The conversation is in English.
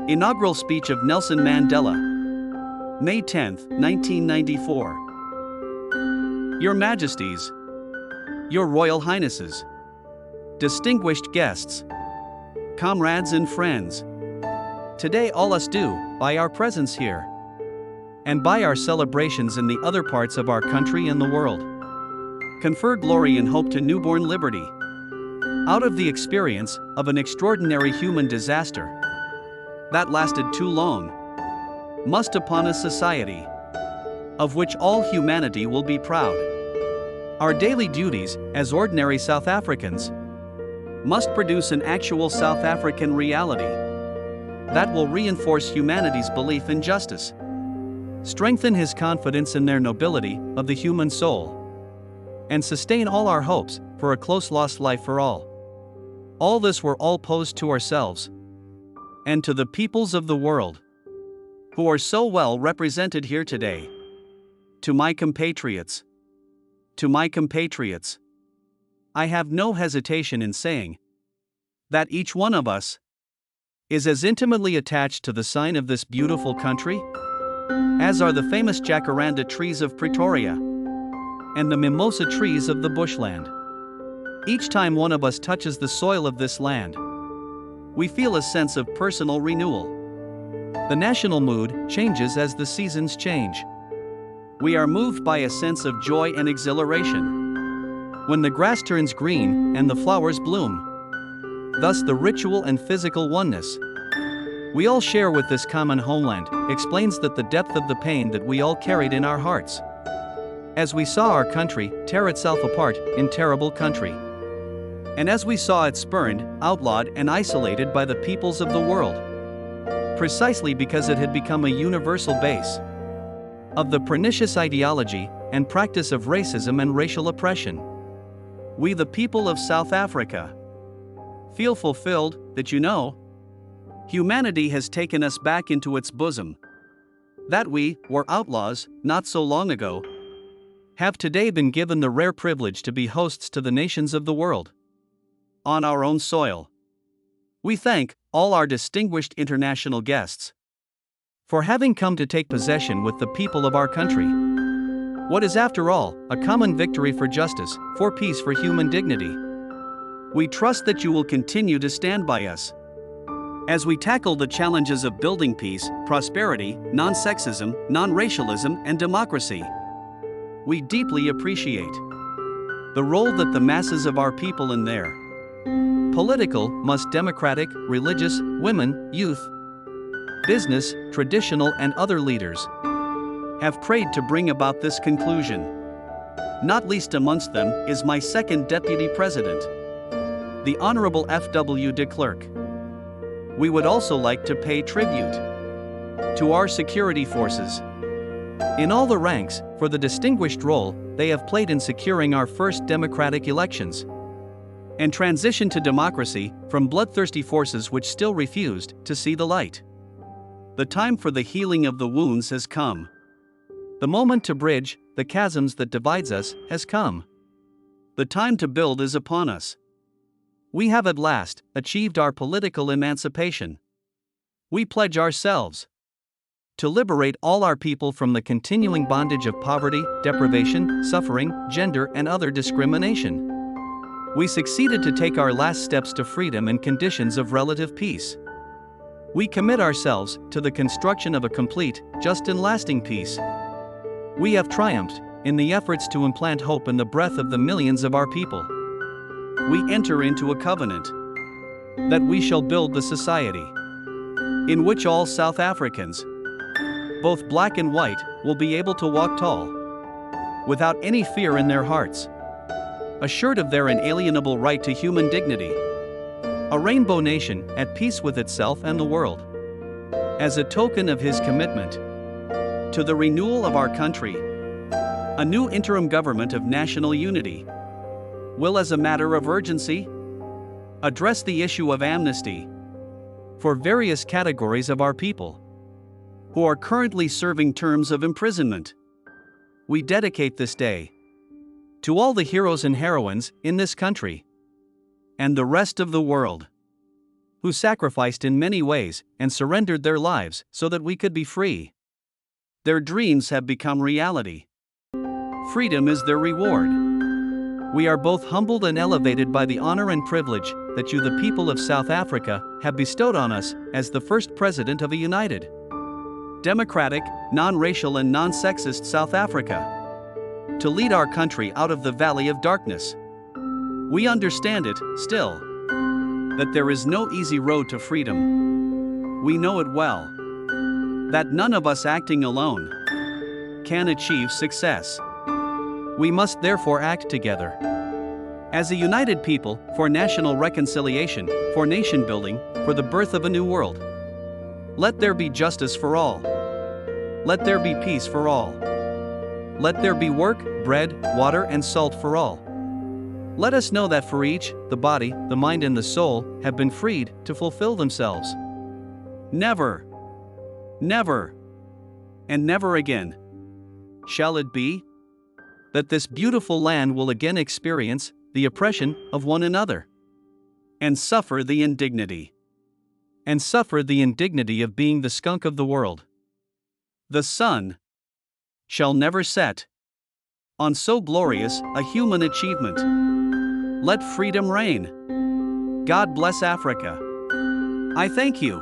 Inaugural speech of Nelson Mandela, May 10, 1994. Your Majesties, Your Royal Highnesses, distinguished guests, comrades and friends, today all us do, by our presence here, and by our celebrations in the other parts of our country and the world, confer glory and hope to newborn liberty, out of the experience of an extraordinary human disaster that lasted too long, must upon a society of which all humanity will be proud. Our daily duties as ordinary South Africans must produce an actual South African reality that will reinforce humanity's belief in justice, strengthen his confidence in their nobility of the human soul, and sustain all our hopes for a close lost life for all. All this we're all posed to ourselves and to the peoples of the world who are so well represented here today. To my compatriots, I have no hesitation in saying that each one of us is as intimately attached to the sign of this beautiful country as are the famous Jacaranda trees of Pretoria and the mimosa trees of the bushland. Each time one of us touches the soil of this land, we feel a sense of personal renewal. The national mood changes as the seasons change. We are moved by a sense of joy and exhilaration when the grass turns green and the flowers bloom. Thus, the ritual and physical oneness we all share with this common homeland explains that the depth of the pain that we all carried in our hearts as we saw our country tear itself apart in terrible country, and as we saw it spurned, outlawed, and isolated by the peoples of the world, precisely because it had become a universal base of the pernicious ideology and practice of racism and racial oppression. We, the people of South Africa, feel fulfilled that humanity has taken us back into its bosom, that we were outlaws not so long ago, have today been given the rare privilege to be hosts to the nations of the world on our own soil. We thank all our distinguished international guests for having come to take possession with the people of our country what is, after all, a common victory for justice, for peace, for human dignity. We trust that you will continue to stand by us as we tackle the challenges of building peace, prosperity, non-sexism, non-racialism, and democracy. We deeply appreciate the role that the masses of our people in their political, democratic, religious, women, youth, business, traditional, and other leaders have prayed to bring about this conclusion. Not least amongst them is my second Deputy President, the Honorable F.W. de Klerk. We would also like to pay tribute to our security forces in all the ranks for the distinguished role they have played in securing our first democratic elections and transition to democracy from bloodthirsty forces which still refused to see the light. The time for the healing of the wounds has come. The moment to bridge the chasms that divides us has come. The time to build is upon us. We have at last achieved our political emancipation. We pledge ourselves to liberate all our people from the continuing bondage of poverty, deprivation, suffering, gender, and other discrimination. We succeeded to take our last steps to freedom and conditions of relative peace. We commit ourselves to the construction of a complete, just, and lasting peace. We have triumphed in the efforts to implant hope in the breath of the millions of our people. We enter into a covenant that we shall build the society in which all South Africans, both black and white, will be able to walk tall, without any fear in their hearts, assured of their inalienable right to human dignity. A rainbow nation at peace with itself and the world. As a token of his commitment to the renewal of our country, a new interim government of national unity will, as a matter of urgency, address the issue of amnesty for various categories of our people who are currently serving terms of imprisonment. We dedicate this day to all the heroes and heroines in this country and the rest of the world who sacrificed in many ways and surrendered their lives so that we could be free. Their dreams have become reality. Freedom is their reward. We are both humbled and elevated by the honor and privilege that you, the people of South Africa, have bestowed on us as the first president of a united, democratic, non-racial and non-sexist South Africa, to lead our country out of the valley of darkness. We understand it, still, that there is no easy road to freedom. We know it well, that none of us acting alone can achieve success. We must therefore act together as a united people for national reconciliation, for nation building, for the birth of a new world. Let there be justice for all. Let there be peace for all. Let there be work, bread, water, and salt for all. Let us know that for each, the body, the mind, and the soul have been freed to fulfill themselves. Never, never, and never again shall it be that this beautiful land will again experience the oppression of one another and suffer the indignity of being the skunk of the world. The sun shall never set on so glorious a human achievement. Let freedom reign. God bless Africa. I thank you.